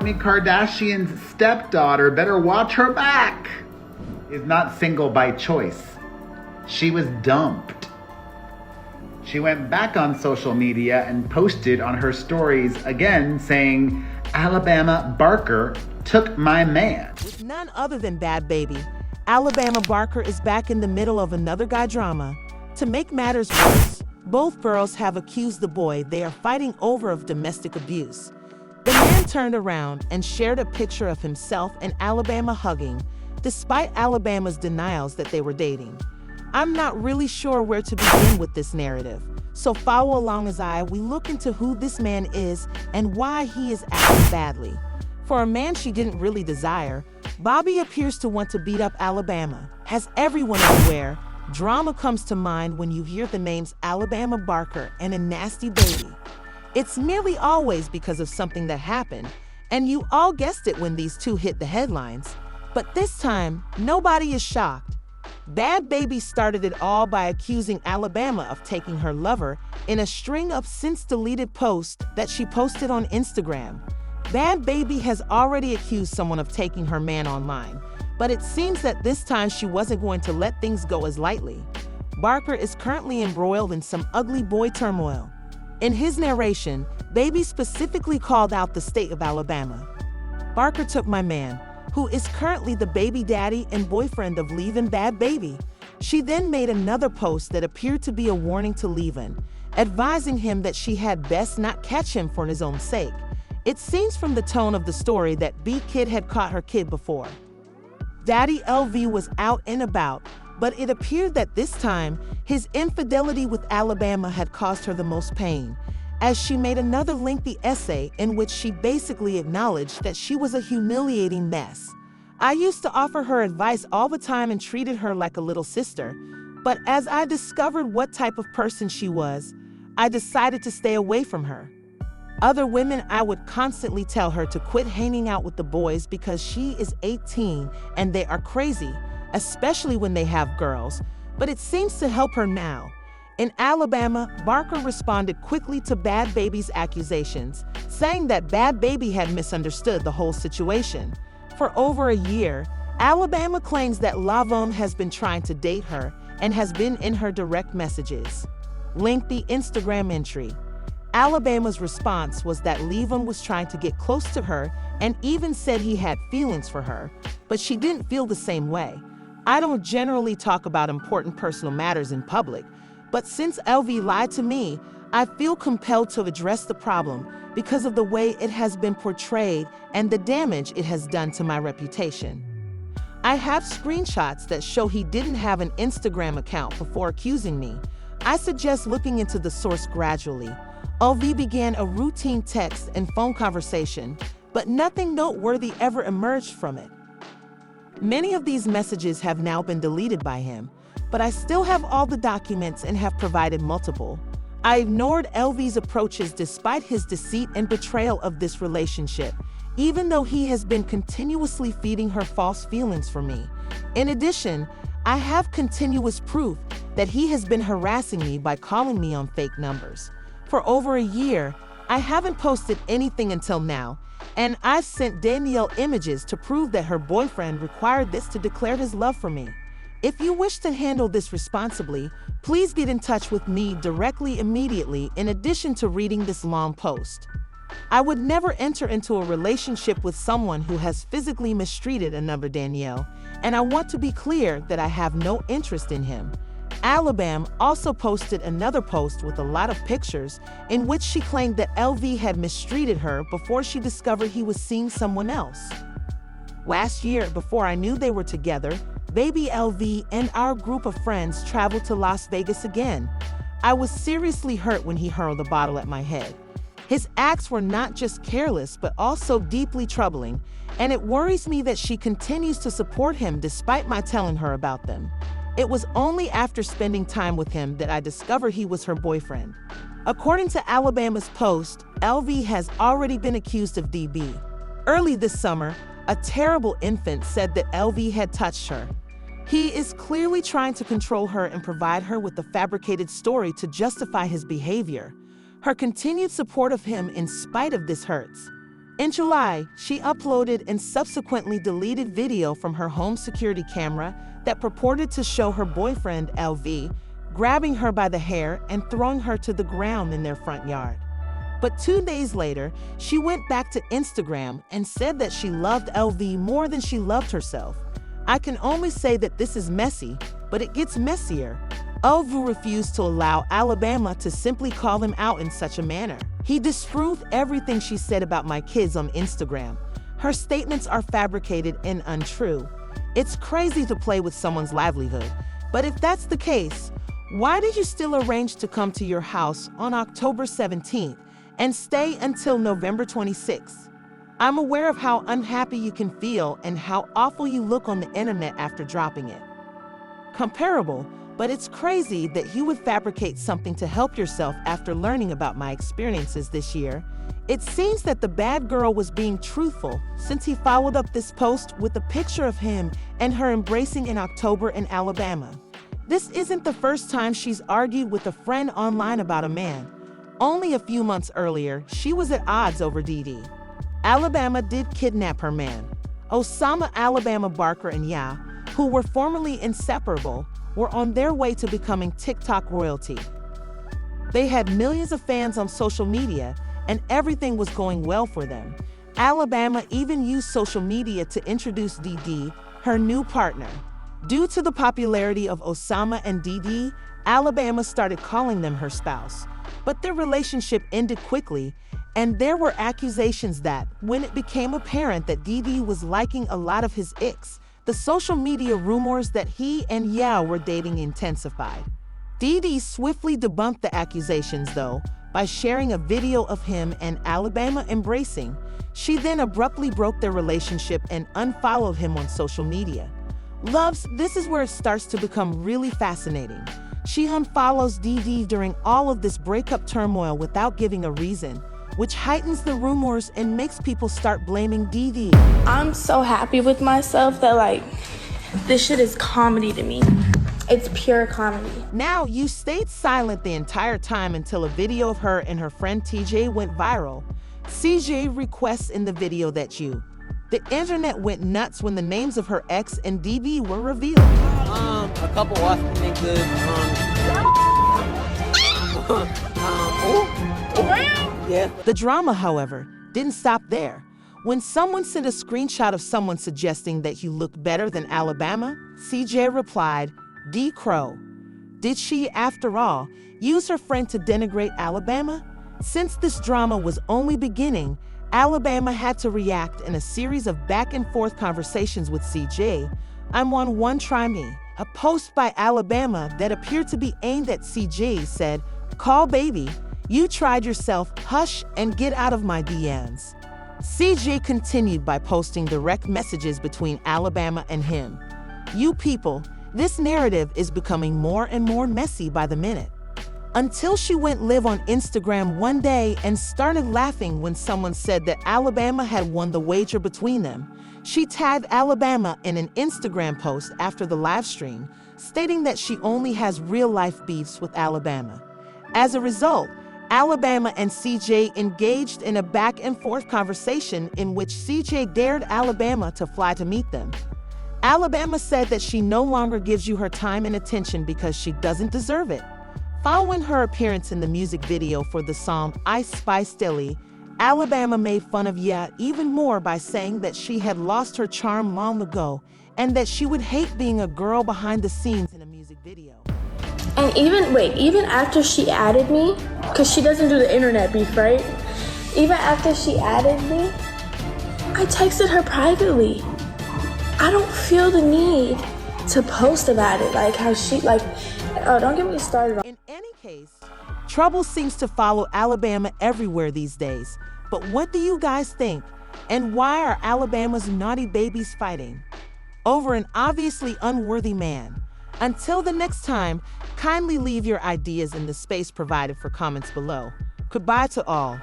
Kourtney Kardashian's stepdaughter, better watch her back, is not single by choice. She was dumped. She went back on social media and posted on her stories again saying, Alabama Barker took my man. With none other than Bhad Bhabie, Alabama Barker is back in the middle of another guy drama. To make matters worse, both girls have accused the boy they are fighting over of domestic abuse. The man turned around and shared a picture of himself and Alabama hugging, despite Alabama's denials that they were dating. I'm not really sure where to begin with this narrative, so follow along as we look into who this man is and why he is acting badly. For a man she didn't really desire, Bhabie appears to want to beat up Alabama. As everyone is aware, drama comes to mind when you hear the names Alabama Barker and a nasty baby. It's nearly always because of something that happened, and you all guessed it when these two hit the headlines. But this time, nobody is shocked. Bhad Bhabie started it all by accusing Alabama of taking her lover in a string of since-deleted posts that she posted on Instagram. Bhad Bhabie has already accused someone of taking her man online, but it seems that this time she wasn't going to let things go as lightly. Barker is currently embroiled in some ugly boy turmoil. In his narration, Bhabie specifically called out the state of Alabama. Barker took my man, who is currently the baby daddy and boyfriend of leave-in Bhad Bhabie. She then made another post that appeared to be a warning to leave-in, advising him that she had best not catch him for his own sake. It seems from the tone of the story that B-Kid had caught her kid before. Daddy LV was out and about, but it appeared that this time, his infidelity with Alabama had caused her the most pain, as she made another lengthy essay in which she basically acknowledged that she was a humiliating mess. I used to offer her advice all the time and treated her like a little sister, but as I discovered what type of person she was, I decided to stay away from her. Other women, I would constantly tell her to quit hanging out with the boys because she is 18 and they are crazy, especially when they have girls, but it seems to help her now. In Alabama, Barker responded quickly to Bhad Bhabie's accusations, saying that Bhad Bhabie had misunderstood the whole situation. For over a year, Alabama claims that Lavon has been trying to date her and has been in her direct messages. Lengthy Instagram entry. Alabama's response was that Lavon was trying to get close to her and even said he had feelings for her, but she didn't feel the same way. I don't generally talk about important personal matters in public, but since LV lied to me, I feel compelled to address the problem because of the way it has been portrayed and the damage it has done to my reputation. I have screenshots that show he didn't have an Instagram account before accusing me. I suggest looking into the source gradually. LV began a routine text and phone conversation, but nothing noteworthy ever emerged from it. Many of these messages have now been deleted by him, but I still have all the documents and have provided multiple. I ignored LV's approaches despite his deceit and betrayal of this relationship, even though he has been continuously feeding her false feelings for me. In addition, I have continuous proof that he has been harassing me by calling me on fake numbers. For over a year, I haven't posted anything until now, and I've sent Danielle images to prove that her boyfriend required this to declare his love for me. If you wish to handle this responsibly, please get in touch with me directly immediately in addition to reading this long post. I would never enter into a relationship with someone who has physically mistreated another Danielle, and I want to be clear that I have no interest in him. Alabama also posted another post with a lot of pictures in which she claimed that LV had mistreated her before she discovered he was seeing someone else. Last year, before I knew they were together, Baby LV and our group of friends traveled to Las Vegas again. I was seriously hurt when he hurled a bottle at my head. His acts were not just careless, but also deeply troubling, and it worries me that she continues to support him despite my telling her about them. It was only after spending time with him that I discovered he was her boyfriend. According to Alabama's post, LV has already been accused of DB. Early this summer, a terrible infant said that LV had touched her. He is clearly trying to control her and provide her with a fabricated story to justify his behavior. Her continued support of him in spite of this hurts. In July, she uploaded and subsequently deleted video from her home security camera that purported to show her boyfriend, LV, grabbing her by the hair and throwing her to the ground in their front yard. But 2 days later, she went back to Instagram and said that she loved LV more than she loved herself. I can only say that this is messy, but it gets messier. LV refused to allow Alabama to simply call him out in such a manner. He disproved everything she said about my kids on Instagram. Her statements are fabricated and untrue. It's crazy to play with someone's livelihood, but if that's the case, why did you still arrange to come to your house on October 17th and stay until November 26th? I'm aware of how unhappy you can feel and how awful you look on the internet after dropping it. Comparable, but it's crazy that you would fabricate something to help yourself after learning about my experiences this year. It seems that the bad girl was being truthful since he followed up this post with a picture of him and her embracing in October in Alabama. This isn't the first time she's argued with a friend online about a man. Only a few months earlier, she was at odds over Dee. Alabama did kidnap her man. Osama Alabama Barker and Ya, who were formerly inseparable, were on their way to becoming TikTok royalty. They had millions of fans on social media, and everything was going well for them. Alabama even used social media to introduce Dee, her new partner. Due to the popularity of Osama and Dee, Alabama started calling them her spouse. But their relationship ended quickly, and there were accusations that, when it became apparent that Dee was liking a lot of his ex, the social media rumors that he and Yao were dating intensified. Dee swiftly debunked the accusations, though, by sharing a video of him and Alabama embracing. She then abruptly broke their relationship and unfollowed him on social media. Loves, this is where it starts to become really fascinating. She unfollows Dee during all of this breakup turmoil without giving a reason, which heightens the rumors and makes people start blaming Dee. I'm so happy with myself that this shit is comedy to me. It's pure comedy. Now, you stayed silent the entire time until a video of her and her friend TJ went viral. CJ requests in the video that you. The internet went nuts when the names of her ex and Dee were revealed. A couple Austin niggas. Yeah. The drama, however, didn't stop there. When someone sent a screenshot of someone suggesting that you look better than Alabama, CJ replied, D. Crow. Did she, after all, use her friend to denigrate Alabama? Since this drama was only beginning, Alabama had to react in a series of back-and-forth conversations with CJ. I'm on One Try Me. A post by Alabama that appeared to be aimed at CJ said, "Call baby, you tried yourself, hush and get out of my DMs." CJ continued by posting direct messages between Alabama and him. You people, this narrative is becoming more and more messy by the minute. Until she went live on Instagram one day and started laughing when someone said that Alabama had won the wager between them. She tagged Alabama in an Instagram post after the live stream, stating that she only has real-life beefs with Alabama. As a result, Alabama and CJ engaged in a back-and-forth conversation in which CJ dared Alabama to fly to meet them. Alabama said that she no longer gives you her time and attention because she doesn't deserve it. Following her appearance in the music video for the song Ice Spice Dilly, Alabama made fun of Ya even more by saying that she had lost her charm long ago and that she would hate being a girl behind the scenes in a music video. And even after she added me, because she doesn't do the internet beef, right? Even after she added me, I texted her privately. I don't feel the need to post about it, oh, don't get me started on. In any case, trouble seems to follow Alabama everywhere these days. But what do you guys think? And why are Alabama's naughty babies fighting over an obviously unworthy man? Until the next time, kindly leave your ideas in the space provided for comments below. Goodbye to all.